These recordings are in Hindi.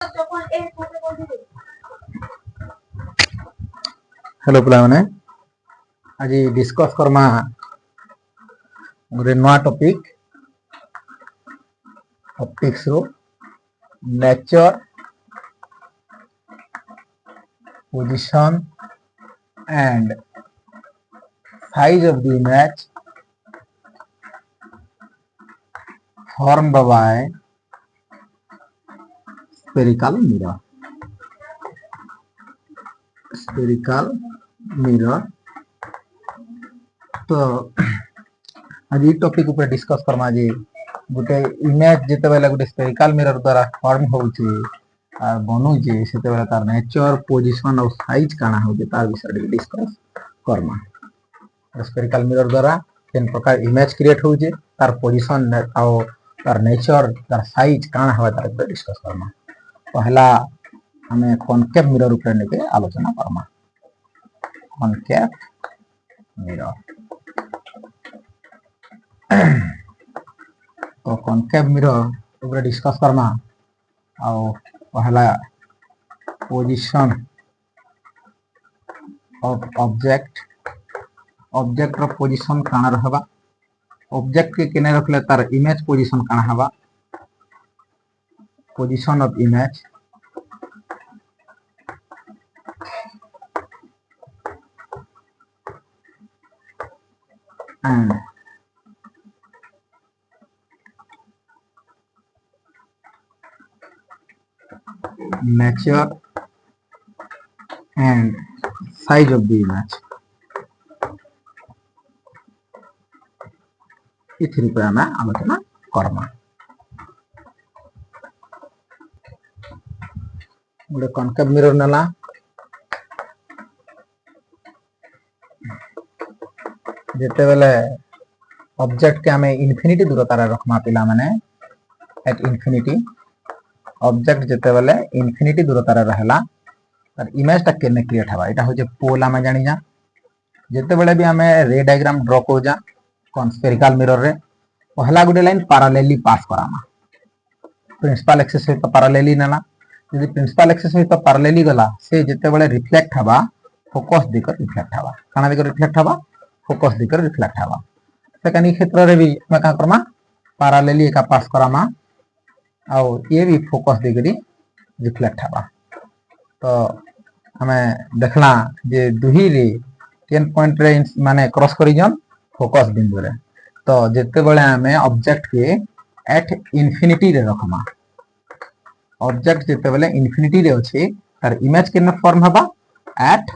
हेलो पिलाने आज डिस्कस करमा गोटे नुआ टॉपिक्स रो nature position and size of the image formed by spherical mirror तो आज ये टॉपिक ऊपर डिस्कस करमा जे गोटे इमेज जेते बेले गोटे स्फेरिकल मिरर द्वारा फॉर्म होउची आ बनउची सेते बेले तार नेचर पोजीशन और साइज काना होउची तार विषय डिस्कस करमा। स्फेरिकल मिरर द्वारा केन प्रकार इमेज क्रिएट होउची तार पोजीशन और तार नेचर तार साइज काना होबा तार ऊपर डिस्कस करमा। पहला हमें कॉनकेव मिरर ऊपर लेके आलोचना करमा। कॉनकेव मिरर तो कॉनकेव मिरर ऊपर डिस्कस करमा और पहला पोजीशन ऑफ ऑब्जेक्ट रो पोजीशन काना रहबा ऑब्जेक्ट के केने रखले तार इमेज पोजीशन काना हबा position of image and nature and size of the image इथि पे हमें आलोचना करमा। गोटे कॉनकेव मिरर नेला जेते बेले ऑब्जेक्ट के हमें इन्फिनिटी दूरतार रखमा पिला माने एट इन्फिनिटी ऑब्जेक्ट जेते बेले इन्फिनिटी दूरतार रहला तर इमेज ता केने क्रिएट हवा एटा हो जे पोल हमें जानि जा जेते बेले भी हमें रे डायग्राम ड्रा को जा स्फेरिकल मिरर रे पहला गोटे लाइन पैरेलली पास करामा प्रिंसिपल एक्सिस सहित पैरेलली नेला यदि प्रिंसिपल एक्सिस सहित पैरेलली गला से जेते बेले रिफ्लेक्ट हवा फोकस दिकर रिफ्लेक्ट हवा काना दिकर रिफ्लेक्ट हवा फोकस दिकर रिफ्लेक्ट हवा सेकंड क्षेत्र रे भी मैं का करमा पैरेलली का पास करामा और ये भी फोकस दिकर रिफ्लेक्ट हवा तो हमें देखला जे दुही रे 10 पॉइंट रे माने क्रॉस करी जन फोकस बिंदु रे तो जेते बेले हमें ऑब्जेक्ट के एट इन्फिनिटी रे रखमा ऑब्जेक्ट जेते बेले इन्फिनिटी रे अछि तार इमेज केन फॉर्म हबा एट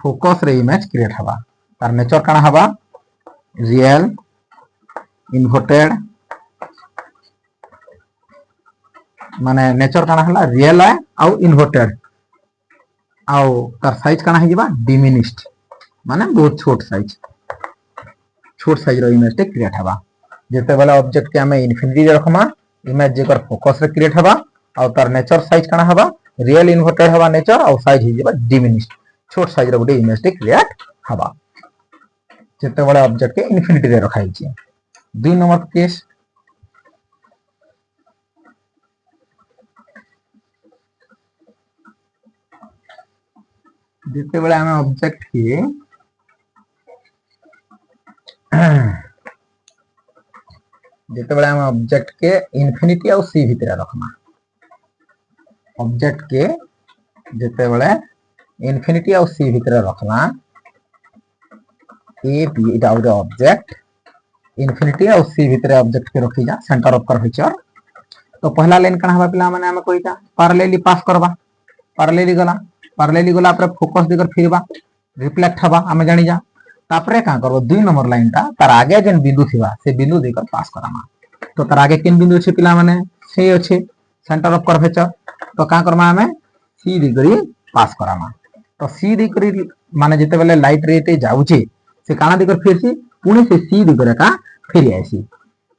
फोकस रे इमेज क्रिएट हबा तार नेचर काना हबा रियल इन्वर्टेड माने नेचर काना हला रियल है और इन्वर्टेड और तार साइज काना हिबा डिमिनिश्ड माने बहुत छोट साइज रो इमेज टे क्रिएट हबा जेते बेले ऑब्जेक्ट के हमें इन्फिनिटी रे रखमा इमेज जेकर फोकस रे क्रिएट हबा और तार नेचर साइज काना हबा रियल इन्वर्टेड हबा नेचर और साइज हिबा डिमिनिश्ड छोट साइज रो गुटे इमेज टे क्रिएट हबा जेते बेले ऑब्जेक्ट के इन्फिनिटी रे रखाई छी। 2 नंबर केस जेते बेले हमें ऑब्जेक्ट के जेते बेले हम ऑब्जेक्ट के इन्फिनिटी और सी भीतर रखना ऑब्जेक्ट के जेते बेले इन्फिनिटी और सी भीतर रखना ए बी इटा उडे ऑब्जेक्ट इन्फिनिटी और सी भीतर ऑब्जेक्ट के रखी जा सेंटर ऑफ कर्वेचर तो पहला लाइन कना हबा पिला माने हम कोइटा पैरेलली पास करबा पैरेलली गला पर फोकस दिकर फिरबा रिफ्लेक्ट हबा हम जानि जा तापरे का करबो 2 नंबर लाइन ता तार आगे जेन बिंदु थिबा से बिंदु देकर पास करामा तो तार आगे किन बिंदु अछि पिला माने से अछि सेंटर ऑफ कर्वेचर तो का करमा हमें सी दिकरी पास करामा तो सी दिकरी माने जेते बेले लाइट रे ते जाउची से काना दिकर फिरसी पुणी से सी दिकर का फेरी आसी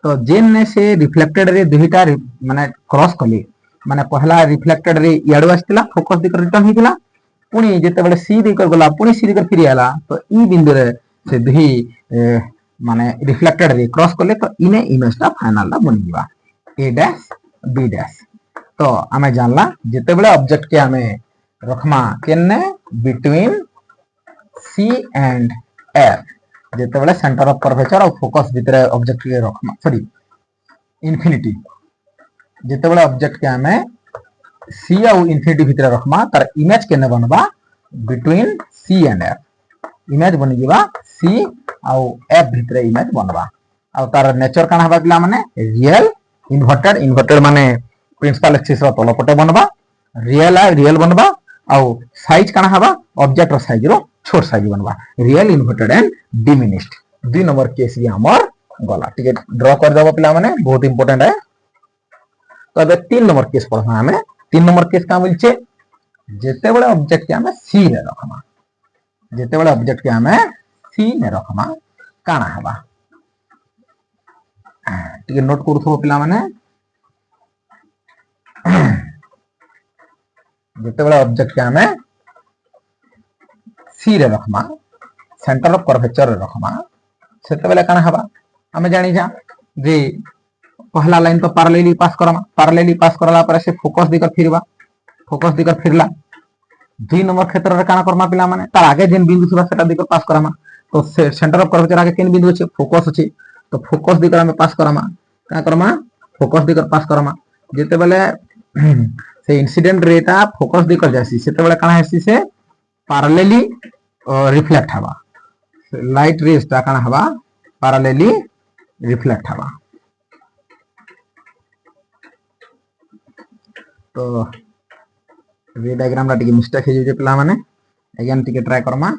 तो जेन ने से रिफ्लेक्टेड रे दुहिटा माने क्रॉस कली माने पहला रिफ्लेक्टेड रे याडू आस्तिला फोकस दिकर रिटर्न हितिला पुणी जेते बेले सी दिकर गला पुणी सी दिकर फिरी आला तो ई बिंदु रे से दुही माने रिफ्लेक्टेड रे क्रॉस करले तो इने इमेज ता फाइनल ला बनि जिबा ए डैश बी डैश तो आमे जानला जेते बेले ऑब्जेक्ट के आमे रखमा केने बिटवीन सी एंड एफ जेते बेले सेंटर ऑफ कर्वेचर और फोकस भितरे ऑब्जेक्ट के रखमा सॉरी इन्फिनिटी जेते बेले ऑब्जेक्ट के आमे सी और इन्फिनिटी भितरे रखमा तार इमेज केने बनबा between C and F image बन जिबा सी और एफ भितरे इमेज बनबा और तार नेचर काना हबा पिला माने रियल इन्वर्टेड इन्वर्टेड माने प्रिंसिपल एक्सिस रो तल पटे बनबा रियल बनबा और साइज काना हबा ऑब्जेक्ट रो साइज रो छोट साइज बनबा real inverted and diminished 2 number case भी हमर गला ठीक ड्रा कर देबो पिला माने बहुत इंपोर्टेंट है। तो अब 3 नंबर केस पढ़ना हमें 3 नंबर केस का मिलछे जेते बेले ऑब्जेक्ट के हमें सी रे रखमा जेते बेले ऑब्जेक्ट के हमें सी ने रखमा काना हबा ठीक नोट करूथबो पिला माने जेते बेले ऑब्जेक्ट के हमें सी रे रखमा सेंटर ऑफ कर्वेचर रे रखमा सेते बेले काना हबा हमें जानि जा जे पहला लाइन तो पैरेलली पास करमा पैरेलली पास करला पर से फोकस दिकर फिरला 2 नंबर क्षेत्र रे काना करमा पिला माने तार आगे जेन बिंदु छबा सेटा दिकर पास करमा तो सेंटर ऑफ कर्वेचर आगे केन बिंदु छै फोकस छै तो फोकस दिकर हमें पास करमा का करमा फोकस दिकर पास करमा जेते बेले से इंसिडेंट रेटा फोकस दिकर जासी सेते बेले काना हेसी से पैरेलली रिफ्लेक्ट हवा लाइट रेस ता काना हवा पैरेलली रिफ्लेक्ट हवा तो रे डायग्राम ला टिके मिस्टेक हे जे पिला माने अगेन टिके ट्राई करमा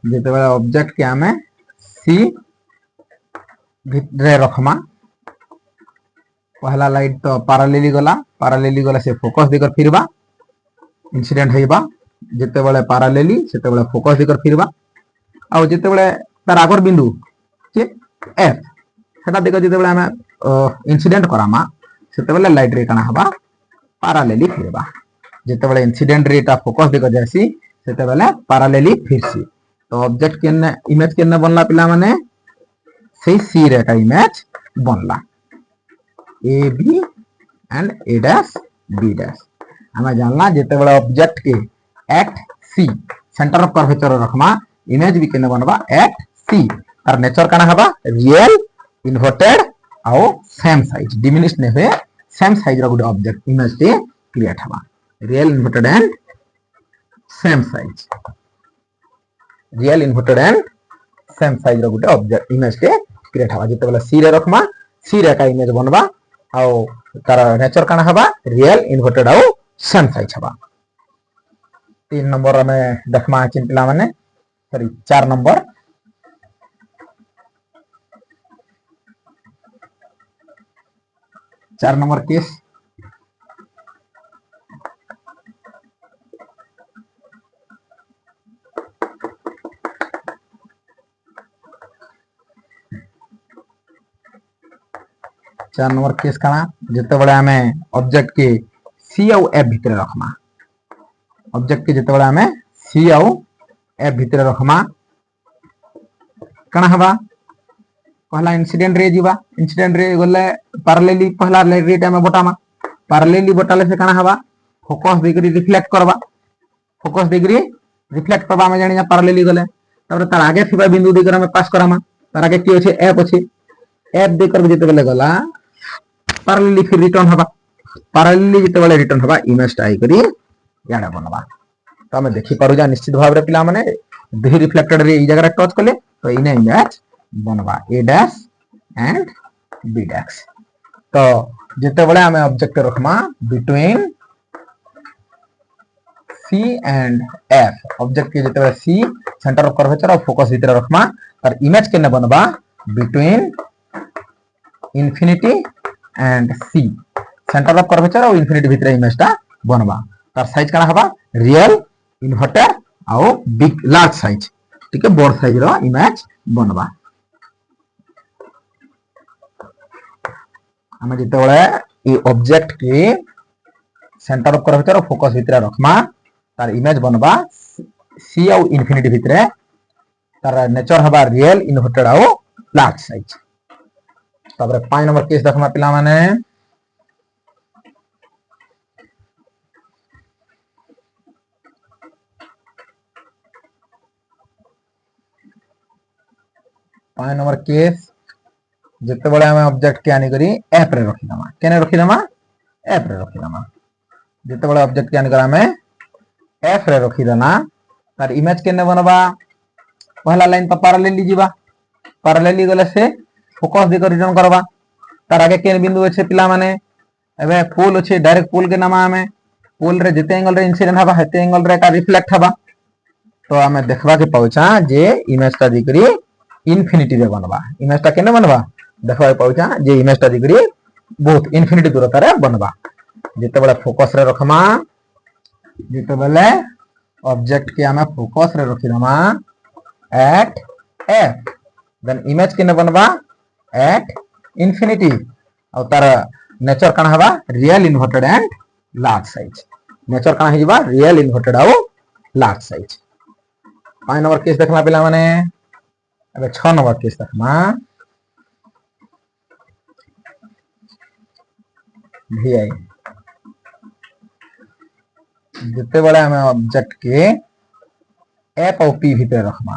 जेते बेले ऑब्जेक्ट के हमें सी भितरे रखमा पहला लाइट तो पैरेलली गला से फोकस दिकर फिरबा इंसिडेंट हेबा जेते बेले पैरेलली सेते बेले फोकस दिकर फिरबा और जेते बेले तार आगर बिंदु जे एफ सेटा दिकर जेते बेले हमें इंसिडेंट करामा सेते बेले लाइट रे काना हबा पैरेलली फिरबा जेते बेले इंसिडेंट रेटा फोकस दिकर जासी सेते बेले पैरेलली फिरसी तो ऑब्जेक्ट केने इमेज केने बनला पिला माने से सी रे का इमेज बनला A B and A dash B dash हमें जानला जेते बेले ऑब्जेक्ट के at C centre of curvature रखमा इमेज भी केने बनबा एट सी और नेचर काना हबा रियल इन्वर्टेड और सेम साइज डिमिनिश्ड ने हुए सेम साइज रो गुड ऑब्जेक्ट इमेज ते क्रिएट हबा real inverted and same size real inverted and same size रो गुड ऑब्जेक्ट इमेज ते क्रिएट हबा जेते बेले सी रे रखमा सी रे का इमेज बनबा और तार नेचर काना हबा रियल इन्वर्टेड और सेम साइज हबा 3 नंबर में देखमा चिन पिला माने सॉरी 4 नंबर 4 नंबर केस चार नंबर केस काना जेते बेले हमें ऑब्जेक्ट के सी और एफ भितरे रखमा ऑब्जेक्ट के जेते बेले हमें सी और एफ भितरे रखमा काना हबा पहला इंसिडेंट रे जीवा इंसिडेंट रे गले पैरेलली पहला रेट हमें बटामा पैरेलली बटाले से काना हबा फोकस डिग्री रिफ्लेक्ट करबा फोकस डिग्री रिफ्लेक्ट करबा हमें जानि पैरेलली गले तब तार आगे थिबा बिंदु देकर हमें पास करामा तार आगे की होचे एफ होचे एफ देकर जेते बेले गला पैरेलली फिर रिटर्न हबा पैरेलली जेते बेले रिटर्न हबा इमेज टाई करी याडा बनबा तो हमें देखि पारु जा निश्चित भाव रे पिला माने दे रिफ्लेक्टेड रे ई जगह टच करले तो इने इमेज बनबा A dash and B dash तो जेते बेले हमें ऑब्जेक्ट रखमा between C and F object के जेते बेले सी सेंटर ऑफ कर्वेचर और फोकस भीतर रखमा और इमेज केने बनबा between infinity and C centre of curvature और इन्फिनिटी भीतर इमेजटा बनबा तार साइज काना हबा रियल इन्वर्टेड और बिग लार्ज साइज ठीक है बड़ साइज रो इमेज बनबा हमें जेते बेले ई ऑब्जेक्ट के सेंटर ऑफ कर्वेचर और फोकस भीतर रखमा तार इमेज बनबा सी और इन्फिनिटी भीतर तार नेचर हबा रियल इन्वर्टेड और लार्ज साइज। तापर 5 नंबर केस देखमा पिला माने 5 नंबर केस जिते बड़े हमें ऑब्जेक्ट के आनी करी ऐप रे रखी दमा केने रखी दमा ऐप रे रखी दमा जिते बड़े ऑब्जेक्ट के आनी करा हमें ऐप रे रखी देना तार इमेज केने बनबा पहला लाइन तो पैरेलली जीवा पैरेलली गले से फोकस दे कर रिटर्न करबा तार आगे केन बिंदु अछि पिला माने एबे पोल अछि डायरेक्ट पोल के नामा हमें पोल रे जिते एंगल रे इंसिडेंट हबा हेते एंगल रे का रिफ्लेक्ट हबा तो हमें देखबा के पाउछा जे इमेज ता दिकरी इनफिनिटी रे बनबा इमेज ता केने बनबा देखबा पाउछा जे इमेज ता दिकरी बहुत इनफिनिटी दूरता रे बनबा जिते बड़े फोकस रे रखमा जिते बेले ऑब्जेक्ट के हमें फोकस रे रखी दमा एट एफ देन इमेज केने बनबा एट इनफिनिटी और तार नेचर कण हबा real inverted and large size nature कण हिबा रियल इन्वर्टेड और लार्ज साइज 5 नंबर केस देखला पिला माने अबे 6 नंबर केस देखमा vi जिते बड़े हमें ऑब्जेक्ट के एफ और पी भीतर रखमा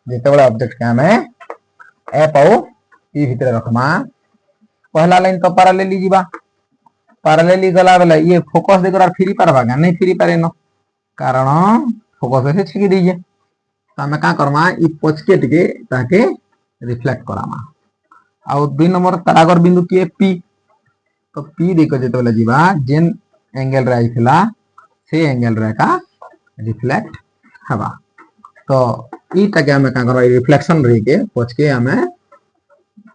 जिते बड़े ऑब्जेक्ट के हमें एफ और पी भीतर रखमा पहला लाइन तो पैरेलली जीवा पैरेलली गला बेले ये फोकस देकर फ्री पारबा नहीं फ्री पारे न कारण फोकस से छिकी दीजिए तो हमें का करमा ई पचके टिके ताके रिफ्लेक्ट करामा और 2 नंबर तरागर बिंदु के पी तो पी देखो जेते बेले जीवा जेन एंगल रे आइथिला से एंगल रे का रिफ्लेक्ट हवा तो ई ताके हमें का करबा रिफ्लेक्शन रे के पचके हमें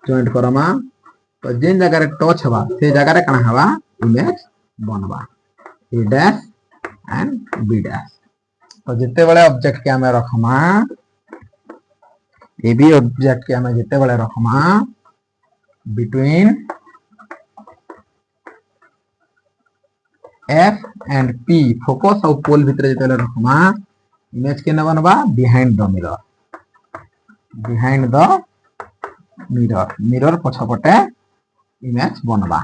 जॉइंट करमा तो जेन जगह रे टच हवा से जगह रे कण हवा इमेज बनबा A dash and B dash तो जिते बड़े ऑब्जेक्ट के हमें रखमा ए बी ऑब्जेक्ट के हमें जिते बड़े रखमा between F and P focus और पोल भीतर जिते बड़े रखमा इमेज के बनबा बिहाइंड द मिरर मिरर पछपटे इमेज बनबा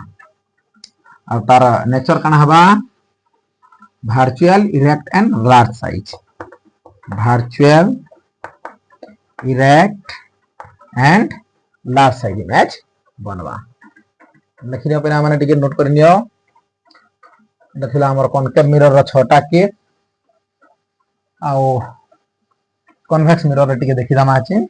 और तार नेचर कण हबा virtual erect and large size virtual erect and large size image बनवा लिखियो पे माने टिके नोट करनियो देखिला हमर कॉनकेव मिरर रो छोटा के आ कन्वेक्स मिरर टिके देखिदा माचे